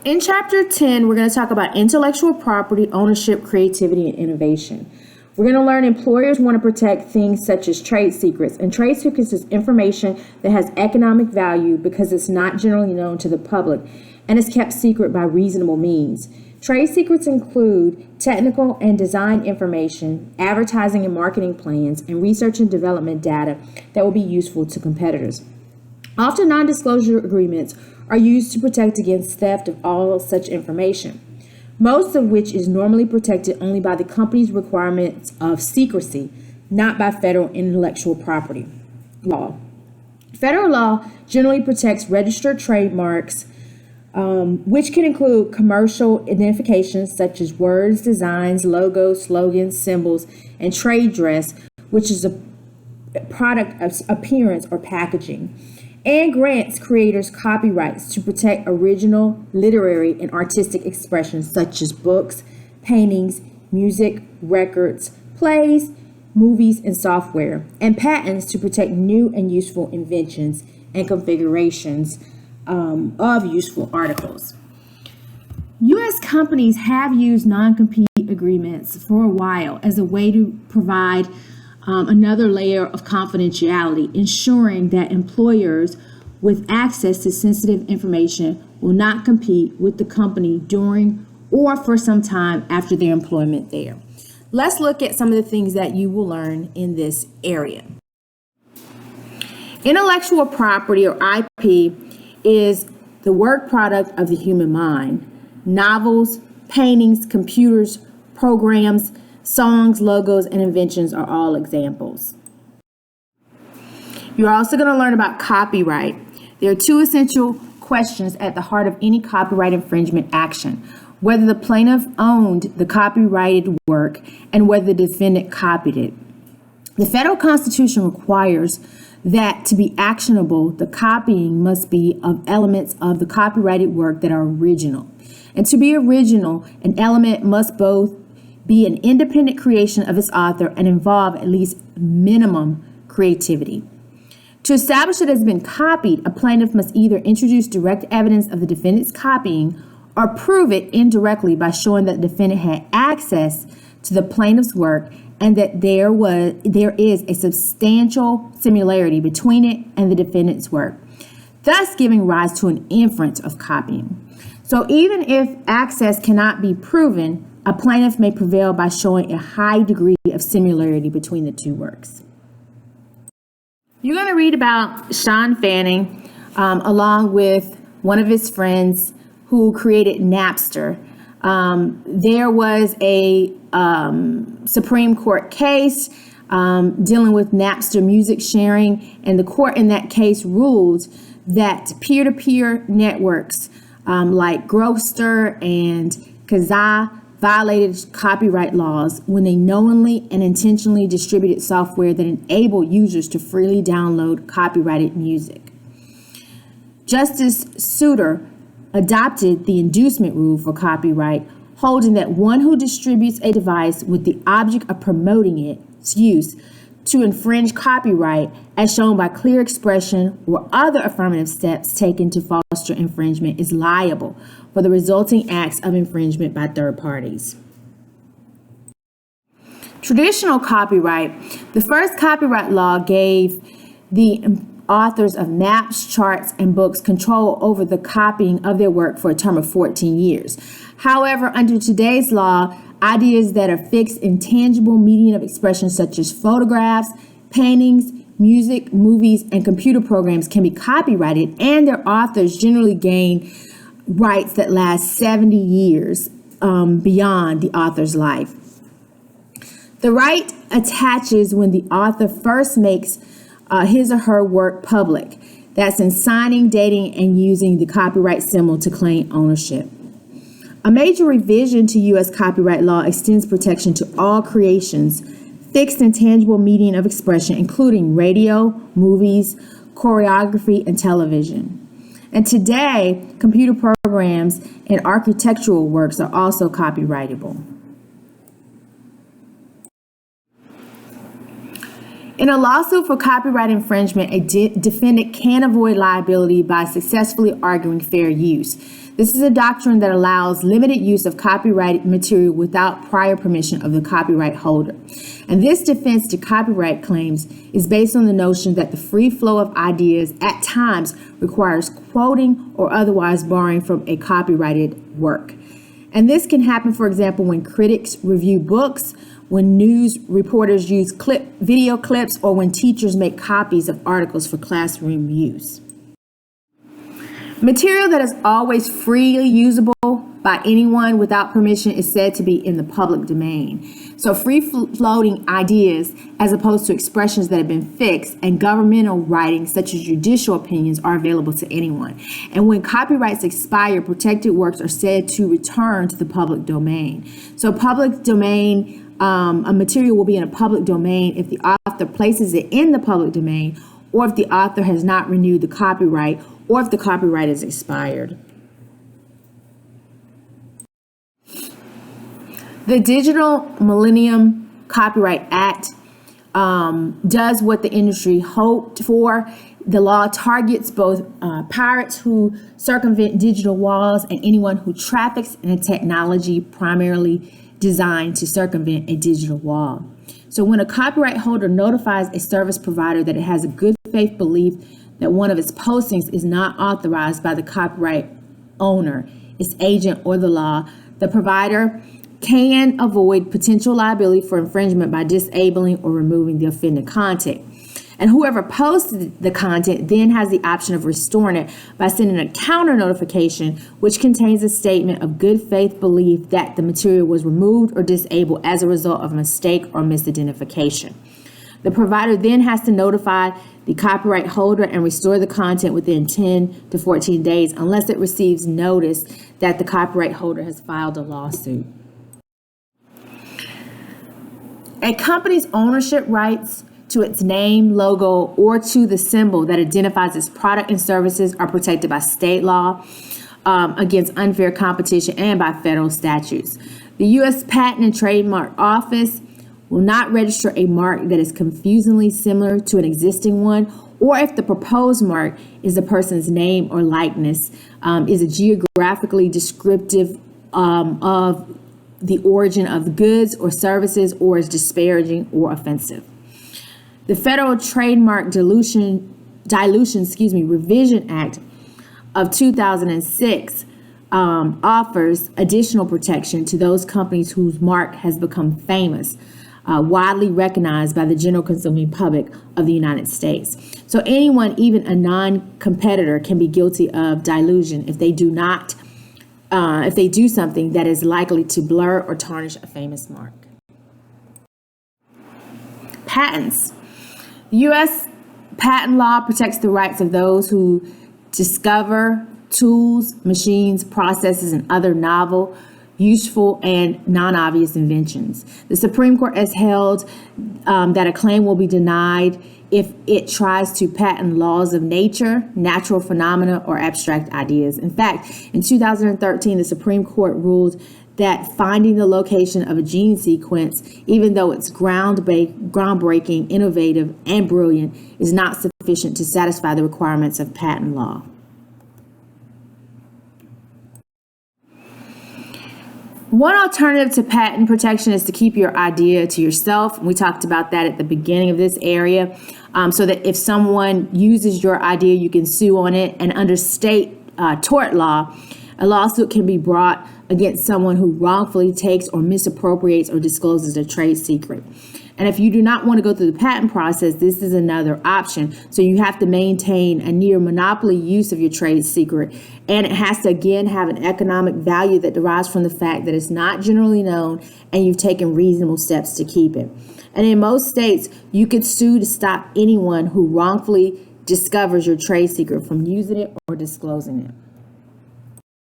In Chapter 10, we're going to talk about intellectual property, ownership, creativity, and innovation. We're going to learn employers want to protect things such as trade secrets. And trade secrets is information that has economic value because it's not generally known to the public and is kept secret by reasonable means. Trade secrets include technical and design information, advertising and marketing plans, and research and development data that will be useful to competitors. Often, non-disclosure agreements are used to protect against theft of all such information, most of which is normally protected only by the company's requirements of secrecy, not by federal intellectual property law. Federal law generally protects registered trademarks, which can include commercial identifications such as words, designs, logos, slogans, symbols, and trade dress, which is a product of appearance or packaging, and grants creators copyrights to protect original literary and artistic expressions such as books, paintings, music, records, plays, movies, and software, and patents to protect new and useful inventions and configurations of useful articles. U.S. companies have used non-compete agreements for a while as a way to provide another layer of confidentiality, ensuring that employers with access to sensitive information will not compete with the company during or for some time after their employment there. Let's look at some of the things that you will learn in this area. Intellectual property, or IP, is the work product of the human mind. Novels, paintings, computers, programs, songs, logos, and inventions are all examples. You're also going to learn about copyright. There are two essential questions at the heart of any copyright infringement action: whether the plaintiff owned the copyrighted work and whether the defendant copied it. The federal Constitution requires that to be actionable, the copying must be of elements of the copyrighted work that are original. And to be original, an element must both be an independent creation of its author and involve at least minimum creativity. To establish it has been copied, a plaintiff must either introduce direct evidence of the defendant's copying or prove it indirectly by showing that the defendant had access to the plaintiff's work and that there is a substantial similarity between it and the defendant's work, thus giving rise to an inference of copying. So even if access cannot be proven, a plaintiff may prevail by showing a high degree of similarity between the two works. You're going to read about Sean Fanning along with one of his friends who created Napster. There was a Supreme Court case dealing with Napster music sharing, and the court in that case ruled that peer-to-peer networks like Grokster and Kazaa violated copyright laws when they knowingly and intentionally distributed software that enabled users to freely download copyrighted music. Justice Souter adopted the inducement rule for copyright, holding that one who distributes a device with the object of promoting its use to infringe copyright, as shown by clear expression or other affirmative steps taken to foster infringement, is liable for the resulting acts of infringement by third parties. Traditional copyright. The first copyright law gave the authors of maps, charts, and books control over the copying of their work for a term of 14 years. However, under today's law, ideas that are fixed in tangible medium of expression such as photographs, paintings, music, movies, and computer programs can be copyrighted, and their authors generally gain rights that last 70 years beyond the author's life. The right attaches when the author first makes his or her work public. That's in signing, dating, and using the copyright symbol to claim ownership. A major revision to U.S. copyright law extends protection to all creations fixed in tangible medium of expression, including radio, movies, choreography, and television. And today, computer programs and architectural works are also copyrightable. In a lawsuit for copyright infringement, a defendant can avoid liability by successfully arguing fair use. This is a doctrine that allows limited use of copyrighted material without prior permission of the copyright holder. And this defense to copyright claims is based on the notion that the free flow of ideas at times requires quoting or otherwise borrowing from a copyrighted work. And this can happen, for example, when critics review books, when news reporters use video clips, or when teachers make copies of articles for classroom use. Material that is always freely usable by anyone without permission is said to be in the public domain. So free-floating ideas, as opposed to expressions that have been fixed, and governmental writings such as judicial opinions are available to anyone. And when copyrights expire, protected works are said to return to the public domain. So public domain, a material will be in a public domain if the author places it in the public domain, or if the author has not renewed the copyright, or if the copyright is expired. The Digital Millennium Copyright Act does what the industry hoped for. The law targets both pirates who circumvent digital walls and anyone who traffics in a technology primarily designed to circumvent a digital wall. So when a copyright holder notifies a service provider that it has a good faith belief that one of its postings is not authorized by the copyright owner, its agent, or the law, the provider can avoid potential liability for infringement by disabling or removing the offended content. And whoever posted the content then has the option of restoring it by sending a counter notification, which contains a statement of good faith belief that the material was removed or disabled as a result of a mistake or misidentification. The provider then has to notify the copyright holder and restore the content within 10 to 14 days unless it receives notice that the copyright holder has filed a lawsuit. A company's ownership rights to its name, logo, or to the symbol that identifies its product and services are protected by state law against unfair competition and by federal statutes. The U.S. Patent and Trademark Office will not register a mark that is confusingly similar to an existing one, or if the proposed mark is a person's name or likeness, is a geographically descriptive of the origin of goods or services, or is disparaging or offensive. The Federal Trademark Dilution Revision Act of 2006 offers additional protection to those companies whose mark has become famous, widely recognized by the general consuming public of the United States. So anyone, even a non-competitor, can be guilty of dilution if they do something that is likely to blur or tarnish a famous mark. Patents. U.S. patent law protects the rights of those who discover tools, machines, processes, and other novel, useful, and non-obvious inventions. The Supreme Court has held that a claim will be denied if it tries to patent laws of nature, natural phenomena, or abstract ideas. In fact, in 2013, the Supreme Court ruled that finding the location of a gene sequence, even though it's groundbreaking, innovative, and brilliant, is not sufficient to satisfy the requirements of patent law. One alternative to patent protection is to keep your idea to yourself. We talked about that at the beginning of this area, so that if someone uses your idea, you can sue on it. And under state tort law, a lawsuit can be brought against someone who wrongfully takes or misappropriates or discloses a trade secret. And if you do not want to go through the patent process, this is another option. So you have to maintain a near monopoly use of your trade secret. And it has to, again, have an economic value that derives from the fact that it's not generally known and you've taken reasonable steps to keep it. And in most states, you could sue to stop anyone who wrongfully discovers your trade secret from using it or disclosing it.